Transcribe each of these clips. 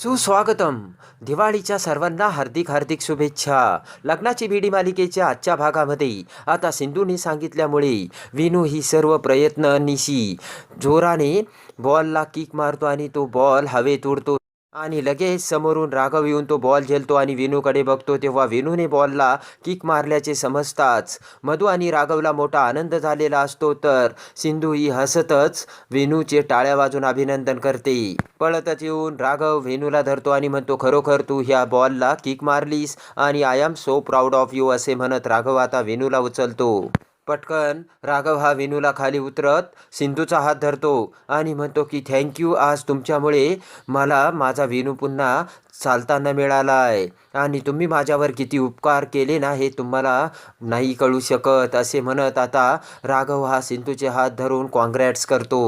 सुस्वागतम. दिवाळीच्या सर्वांना हार्दिक हार्दिक शुभेच्छा. लग्नाची बीडी मालिकेच्या आजच्या भागामध्ये आता सिंधूने सांगितल्यामुळे विनू ही सर्व प्रयत्नांनिशी जोराने बॉलला किक मारतो आणि तो बॉल हवेत उडतो आणि लगेच समोरून राघव येऊन तो बॉल झेलतो आणि विनूकडे बघतो. तेव्हा विनूने बॉलला किक मारल्याचे समजताच मधू आणि राघवला मोठा आनंद झालेला असतो. तर सिंधू ही हसतच विनूचे टाळ्या वाजून अभिनंदन करते. पळतच येऊन राघव वेणूला धरतो आणि म्हणतो, खरोखर तू ह्या बॉलला किक मारलीस आणि I am so proud of you असे म्हणत राघव आता वेणूला उचलतो. पटकन राघव हा वेणूला खाली उतरत सिंधूचा हात धरतो आणि म्हणतो की थँक्यू, आज तुमच्यामुळे मला माझा वेणू पुन्हा चालताना मिळाला आहे आणि तुम्ही माझ्यावर किती उपकार केले ना हे तुम्हाला नाही कळू शकत असे म्हणत आता राघव हा सिंधूचे हात धरून कॉन्ग्रॅट्स करतो.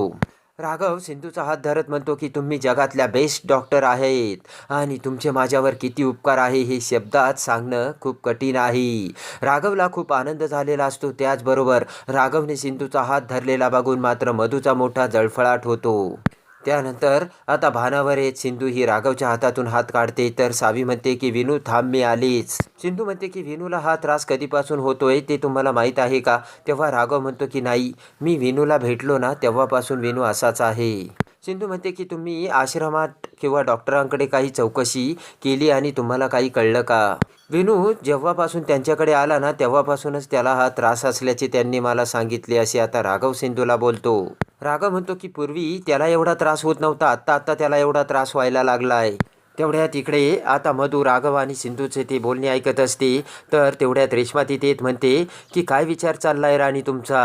राघव सिंधूचा हात धरत म्हणतो की तुम्ही जगातल्या बेस्ट डॉक्टर आहेत आणि तुमचे माझ्यावर किती उपकार आहे हे शब्दात सांगणं खूप कठीण आहे. राघवला खूप आनंद झालेला असतो. त्याचबरोबर राघवने सिंधूचा हात धरलेला बघून मात्र मधूचा मोठा जळफळाट होतो. त्यानंतर आता भानावर येत सिंधू ही राघवच्या हातातून हात काढते. तर सावी म्हणते की विनू थांब, मी आलीच. सिंधू म्हणते की विनूला हा त्रास कधीपासून होतोय ते तुम्हाला माहीत आहे का? तेव्हा राघव म्हणतो की नाही, मी विनूला भेटलो ना तेव्हापासून विनू असाच आहे. सिंधू म्हणते की तुम्ही आश्रमात किंवा डॉक्टरांकडे काही चौकशी केली आणि तुम्हाला काही कळलं का? विनू जेव्हापासून त्यांच्याकडे आला ना तेव्हापासूनच त्याला हा त्रास असल्याचे त्यांनी मला सांगितले असे आता राघव सिंधूला बोलतो. राघव म्हणतो की पूर्वी त्याला एवढा त्रास होत नव्हता, आत्ता आत्ता त्याला एवढा त्रास व्हायला लागला आहे. तेवढ्यात इकडे आता मधू राघव आणि सिंधूचे ते बोलणे ऐकत असते. तर तेवढ्यात रेश्मा तिथे येत म्हणते की काय विचार चाललाय राणी तुमचा,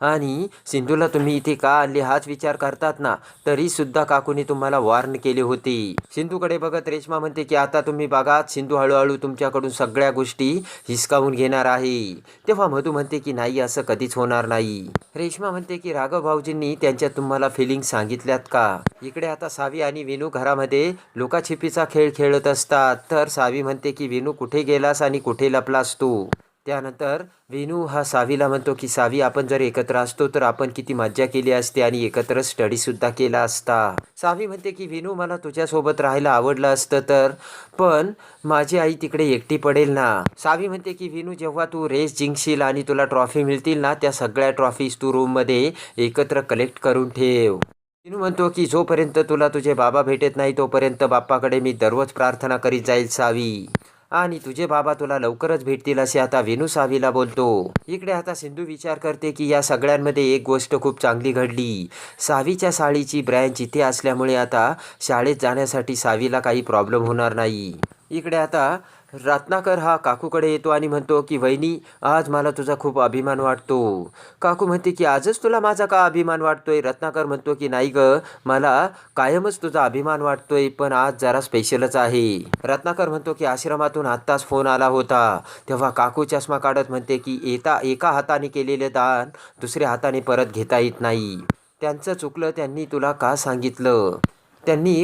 आणि सिंधूला तुम्ही इथे का आणले हाच विचार करतात ना, तरीसुद्धा काकूने तुम्हाला वॉर्न केले होते. सिंधूकडे बघत रेश्मा म्हणते की आता तुम्ही बघा, सिंधू हळूहळू तुमच्याकडून सगळ्या गोष्टी हिसकावून घेणार आहे. तेव्हा मधू म्हणते की नाही, असं कधीच होणार नाही. रेश्मा म्हणते की राघव भाऊजींनी त्यांच्या तुम्हाला फिलिंग सांगितल्यात का? इकडे आता सावी आणि विनू घरामध्ये लुकाछिपीचा खेळ खेळत असतात. तर सावी म्हणते की विनू कुठे गेलास आणि कुठे लपलास तू? त्यानंतर विनू हा सावीला म्हणतो की सावी, आपण जर एकत्र असतो तर आपण किती मज्जा केली असते आणि एकत्र स्टडीसुद्धा केला असता. सावी म्हणते की विनू, मला तुझ्यासोबत राहायला आवडलं असतं तर, पण माझी आई तिकडे एकटी पडेल ना. सावी म्हणते की विनू, जेव्हा तू रेस जिंकशील आणि तुला ट्रॉफी मिळतील ना, त्या सगळ्या ट्रॉफीज तू रूममध्ये एकत्र कलेक्ट करून ठेव. विनू म्हणतो की जोपर्यंत तुला तुझे बाबा भेटत नाही तोपर्यंत बाप्पाकडे मी दररोज प्रार्थना करीत जाईल सावी, आणि तुझे बाबा तुला लवकरच भेटतील असे आता विनू सावीला बोलतो. इकडे आता सिंधू विचार करते की या सगळ्यांमध्ये एक गोष्ट खूप चांगली घडली. सावीच्या साडीची ब्रँच इथे असल्यामुळे आता शाळेत जाण्यासाठी सावीला काही प्रॉब्लेम होणार नाही. इकडे आता रत्नाकर हा काकूकडे येतो आणि म्हणतो की वहिनी, आज मला तुझा खूप अभिमान वाटतो. काकू म्हणते की आजच तुला माझा का अभिमान वाटतोय? रत्नाकर म्हणतो की नाही ग, मला कायमच तुझा अभिमान वाटतोय, पण आज जरा स्पेशलच आहे. रत्नाकर म्हणतो की आश्रमातून आत्ताच फोन आला होता. तेव्हा काकू चष्मा काढत म्हणते की एका हाताने केलेले दान दुसऱ्या हाताने परत घेता येत नाही. त्यांचं चुकलं, त्यांनी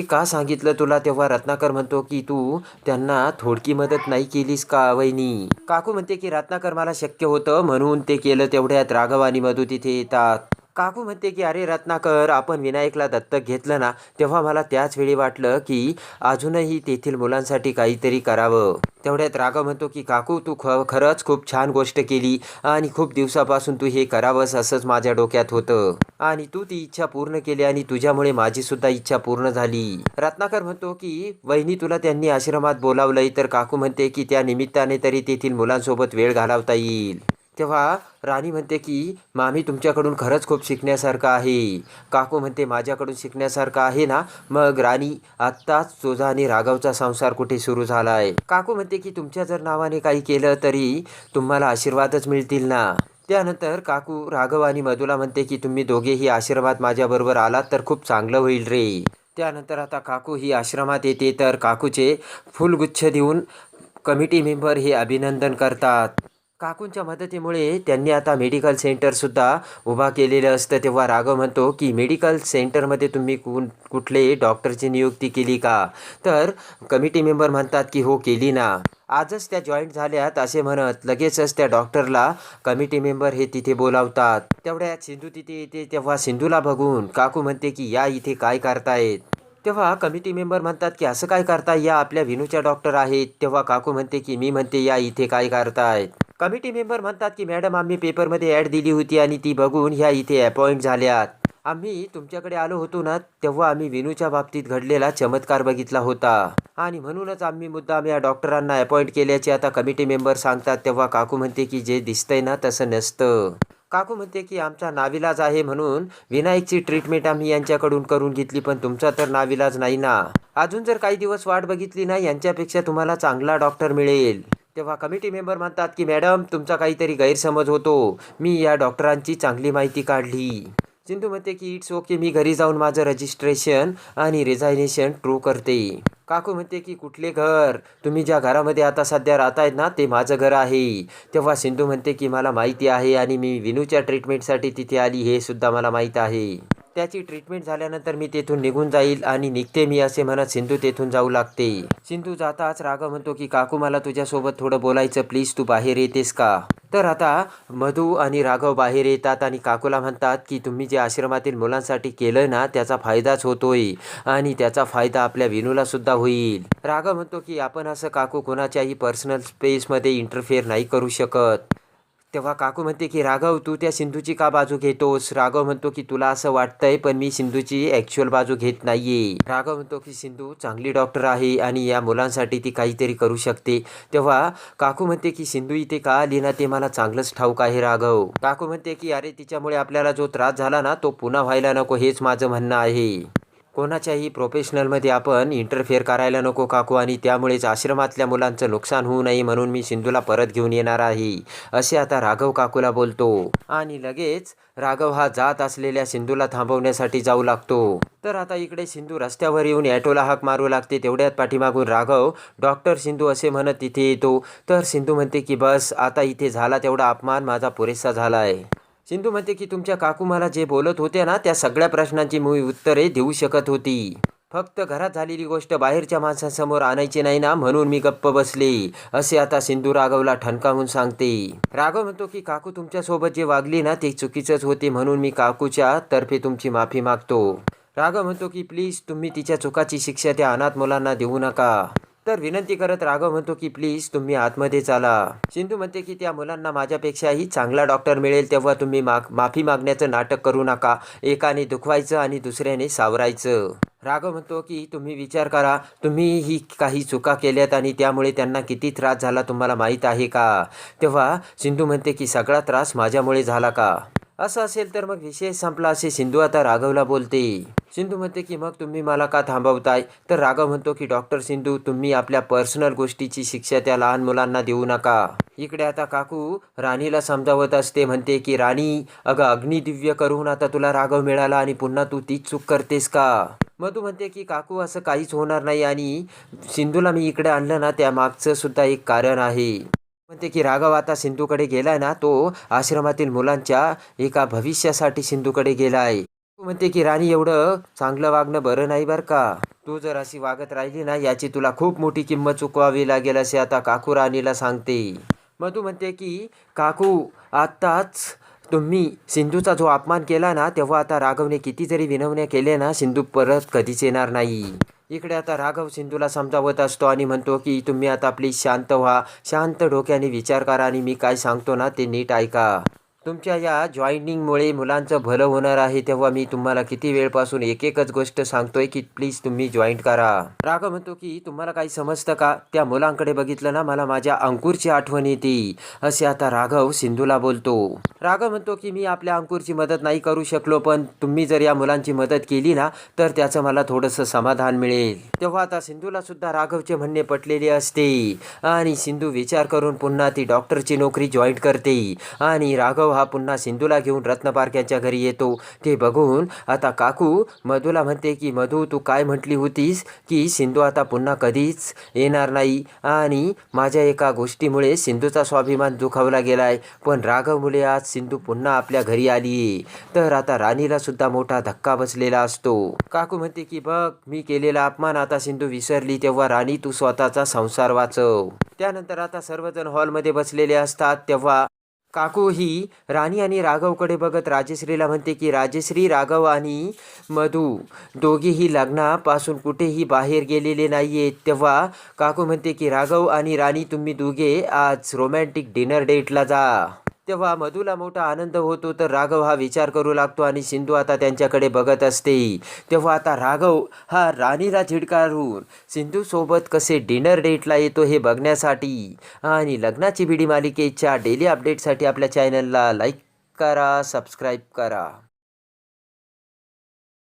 का सांगितलं तुला? तेव्हा रत्नाकर म्हणतो की तू त्यांना थोडकी मदत नाही केलीस का वहिनी? काकू म्हणते की रत्नाकर, मला शक्य होतं म्हणून ते केलं. तेवढ्यात राघव आणि मधू तिथे येतात. काकू म्हणते की अरे रत्नाकर, आपण विनायकला दत्तक घेतलं ना तेव्हा मला त्याच वेळी वाटलं की अजूनही तेथील मुलांसाठी काहीतरी करावं. तेवढ्यात राघव म्हणतो की काकू, तू खरंच खूप छान गोष्ट केली आणि खूप दिवसापासून तू हे करावंस असंच माझ्या डोक्यात होतं, आणि तू ती इच्छा पूर्ण केली आणि तुझ्यामुळे माझी सुद्धा इच्छा पूर्ण झाली. रत्नाकर म्हणतो की वहिनी, तुला त्यांनी आश्रमात बोलावलंय तर काकू म्हणते की त्या निमित्ताने तरी तेथील मुलांसोबत वेळ घालवता येईल. तेव्हा राणी म्हणते की मामी, तुमच्याकडून खरंच खूप शिकण्यासारखं आहे. काकू म्हणते माझ्याकडून शिकण्यासारखं आहे ना, मग राणी आत्ताच तुझा आणि राघवचा संसार कुठे सुरू झाला आहे. काकू म्हणते की तुमच्या जर नावाने काही केलं तरी तुम्हाला आशीर्वादच मिळतील ना. त्यानंतर काकू राघव आणि मधूला म्हणते की तुम्ही दोघेही आश्रमात माझ्याबरोबर आलात तर खूप चांगलं होईल रे. त्यानंतर आता काकू ही आश्रमात येते. तर काकूचे फुलगुच्छ देऊन कमिटी मेंबर हे अभिनंदन करतात. काकूंच्या मदतीमुळे त्यांनी आता मेडिकल सेंटरसुद्धा उभा केलेलं असतं. तेव्हा राघव म्हणतो की मेडिकल सेंटरमध्ये तुम्ही कुठले डॉक्टरची नियुक्ती केली का? तर कमिटी मेंबर म्हणतात की हो, केली ना, आजच त्या जॉईंट झाल्यात असे म्हणत लगेचच त्या डॉक्टरला कमिटी मेंबर हे तिथे बोलावतात. तेवढ्यात सिंधू तिथे येते. तेव्हा सिंधूला बघून काकू म्हणते की या इथे काय करतायत? तेव्हा कमिटी मेंबर म्हणतात की असं काय करताय, या आपल्या विनूच्या डॉक्टर आहेत. तेव्हा काकू म्हणते की मी म्हणते या इथे काय करतायत. कमिटी मेंबर म्हणतात की मॅडम आम्ही पेपरमध्ये ॲड दिली होती आणि ती बघून ह्या इथे अपॉइंट झाल्यात. आम्ही तुमच्याकडे आलो होतो ना तेव्हा आम्ही विनूच्या बाबतीत घडलेला चमत्कार बघितला होता आणि म्हणूनच आम्ही मुद्दाम या डॉक्टरांना अपॉइंट केल्याचे आता कमिटी मेंबर सांगतात. तेव्हा काकू म्हणते की जे दिसतंय ना तसं नसतं. काकू म्हणते की आमचा नाविलाज आहे म्हणून विनायकची ट्रीटमेंट आम्ही यांच्याकडून करून घेतली, पण तुमचा तर नाविलाज नाही ना. अजून जर काही दिवस वाट बघितली ना यांच्यापेक्षा तुम्हाला चांगला डॉक्टर मिळेल. तेव्हा कमिटी मेंबर म्हणतात की मॅडम तुमचा काहीतरी गैरसमज होतो. मी या डॉक्टरांची चांगली माहिती काढली. सिंधू म्हणते की इट्स ओके, मी घरी जाऊन माझं रजिस्ट्रेशन आणि रिझायनेशन ट्रू करते. काकू म्हणते की कुठले घर, तुम्ही ज्या घरामध्ये आता सध्या राहतायत ना ते माझं घर आहे. तेव्हा सिंधू म्हणते की मला माहिती आहे आणि मी विनूच्या ट्रीटमेंटसाठी तिथे आली हे सुद्धा मला माहीत आहे. त्याची ट्रीटमेंट झाल्यानंतर मी तेथून निघून जाईल आणि निघते मी असे म्हणत सिंधू तेथून जाऊ लागते. सिंधू जाताच राघव म्हणतो की काकू मला तुझ्यासोबत थोडं बोलायचं, प्लीज तू बाहेर येतेस का. तर आता मधू आणि राघव बाहेर येतात आणि काकूला म्हणतात की तुम्ही जे आश्रमातील मुलांसाठी केलं ना त्याचा फायदाच होतोय आणि त्याचा फायदा आपल्या विनूला सुद्धा होईल. राघव म्हणतो की आपण असं काकू कोणाच्याही पर्सनल स्पेसमध्ये इंटरफेअर नाही करू शकत. तेव्हा काकू म्हणते की राघव तू त्या सिंधूची का बाजू घेतोस. राघव म्हणतो की तुला असं वाटतंय पण मी सिंधूची ॲक्च्युअल बाजू घेत नाहीये. राघव म्हणतो की सिंधू चांगली डॉक्टर आहे आणि या मुलांसाठी ती काहीतरी करू शकते. तेव्हा काकू म्हणते की सिंधू इथे का आली ना ते मला चांगलंच ठाऊक आहे राघव. काकू म्हणते की अरे तिच्यामुळे आपल्याला जो त्रास झाला ना तो पुन्हा व्हायला नको हेच माझं म्हणणं आहे. कोणाच्याही प्रोफेशनलमध्ये आपण इंटरफेअर करायला नको काकू आणि त्यामुळेच आश्रमातल्या मुलांचं नुकसान होऊ नये म्हणून मी सिंधूला परत घेऊन येणार आहे असे आता राघव काकूला बोलतो. आणि लगेच राघव हा जात असलेल्या सिंधूला थांबवण्यासाठी जाऊ लागतो. तर आता इकडे सिंधू रस्त्यावर येऊन ॲटोला हाक मारू लागते. तेवढ्यात पाठीमागून राघव डॉक्टर सिंधू असे म्हणत तिथे येतो. तर सिंधू म्हणते की बस आता इथे झाला तेवढा अपमान माझा पुरेसा झाला आहे. सिंधू म्हणते की तुमच्या काकू मला जे बोलत होते ना त्या सगळ्या प्रश्नांची मी उत्तरे देऊ शकत होती. फक्त घरात झालेली गोष्ट बाहेरच्या माणसांसमोर आणायची नाही ना म्हणून मी गप्प बसले असे आता सिंधू राघवला ठणकावून सांगते. राघव म्हणतो की काकू तुमच्यासोबत जे वागली ना ते चुकीचंच होते म्हणून मी काकूच्या तर्फे तुमची माफी मागतो. राघव म्हणतो की प्लीज तुम्ही तिच्या चुकाची शिक्षा त्या अनाथ मुलांना देऊ नका. तर विनंती करत राघव म्हणतो की प्लीज तुम्ही आतमध्ये चाला. सिंधू म्हणते की त्या मुलांना माझ्यापेक्षाही चांगला डॉक्टर मिळेल तेव्हा तुम्ही माफी मागण्याचं नाटक करू नका. एकाने दुखवायचं आणि दुसऱ्याने सावरायचं. राघव म्हणतो की तुम्ही विचार करा, तुम्ही ही काही चुका केल्यात आणि त्यामुळे त्यांना किती त्रास झाला तुम्हाला माहीत आहे का. तेव्हा सिंधू म्हणते की सगळा त्रास माझ्यामुळे झाला का. असं असेल तर मग विषय संपला असे सिंधू आता राघवला बोलते. सिंधू म्हणते की मग तुम्ही मला का थांबवताय. तर राघव म्हणतो की डॉक्टर सिंधू तुम्ही आपल्या पर्सनल गोष्टीची शिक्षा त्या लहान मुलांना देऊ नका. इकडे आता काकू राणीला समजावत असते. म्हणते की राणी अगं अग्निदिव्य करून आता तुला राघव मिळाला आणि पुन्हा तू तीच चूक करतेस का. मधू म्हणते की काकू असं काहीच होणार नाही आणि सिंधूला मी इकडे आणलं ना त्या मागचं सुद्धा एक कारण आहे. म्हणते की राघव आता सिंधूकडे गेलाय ना तो आश्रमातील मुलांच्या एका भविष्यासाठी सिंधूकडे गेलाय. तू म्हणते की राणी एवढं चांगलं वागणं बरं नाही बरं का. तू जर अशी वागत राहिली ना याची तुला खूप मोठी किंमत चुकवावी लागेल असे आता काकू राणीला सांगते. मधू म्हणते की काकू आत्ताच तुम्ही सिंधूचा जो अपमान केला ना तेव्हा आता राघवने किती जरी विनवण्या केल्या ना सिंधू परत कधीच येणार नाही. इकडे आता राघव सिंधूला समजावत असतो आणि म्हणतो की तुम्ही आता प्लीज शांत व्हा, शांत डोक्याने विचार करा आणि मी काय सांगतो ना ते नीट ऐका. तुमच्या या जॉईनिंगमुळे मुलांचं भलं होणार आहे. तेव्हा मी तुम्हाला किती वेळपासून एकच गोष्ट सांगतोय की प्लीज तुम्ही जॉईंट करा. राघव म्हणतो की तुम्हाला काही समजतं का. त्या मुलांकडे बघितलं ना मला माझ्या अंकुरची आठवण येते असे आता राघव सिंधूला बोलतो. राघव म्हणतो की मी आपल्या अंकुरची मदत नाही करू शकलो पण तुम्ही जर या मुलांची मदत केली ना तर त्याचं मला थोडंसं समाधान मिळेल. तेव्हा आता सिंधूला सुद्धा राघवचे म्हणणे पटलेले असते आणि सिंधू विचार करून पुन्हा ती डॉक्टरची नोकरी जॉईंट करते आणि राघव हा पुन्हा सिंधूला घेऊन रत्नपार्क यांच्या घरी येतो. ते बघून आता काकू मधूला म्हणते की मधू तू काय म्हटली होतीस की सिंधू आता पुन्हा कधीच येणार नाही आणि माझ्या एका गोष्टीमुळे सिंधूचा स्वाभिमान दुखावला गेलाय पण राघवमुळे आज सिंधू पुन्हा आपल्या घरी आली. तर आता राणीला सुद्धा मोठा धक्का बसलेला असतो. काकू म्हणते की बघ मी केलेला अपमान आता सिंधू विसरली तेव्हा राणी तू स्वतःचा संसार वाचव. त्यानंतर आता सर्वजण हॉलमध्ये बसलेले असतात. तेव्हा काकू ही राणी आणि राघवकडे बघत राजश्रीला म्हणते की राजश्री, राघव आणि मधू दोघेही लग्नापासून कुठेही बाहेर गेलेले नाही आहेत. तेव्हा काकू म्हणते की राघव आणि राणी, तुम्ही दोघे आज रोमॅन्टिक डिनर डेटला जा. तेव्हा मधूला मोठा आनंद होतो, तर राघव हा विचार करू लागतो आणि सिंधू आता त्यांच्याकडे बघत असते. तेव्हा आता राघव हा राणीला झिडकारून सिंधूसोबत कसे डिनर डेटला येतो हे बघण्यासाठी आणि लग्नाची बीडी मालिकेच्या डेली अपडेटसाठी आपल्या चॅनलला लाईक करा, सबस्क्राईब करा.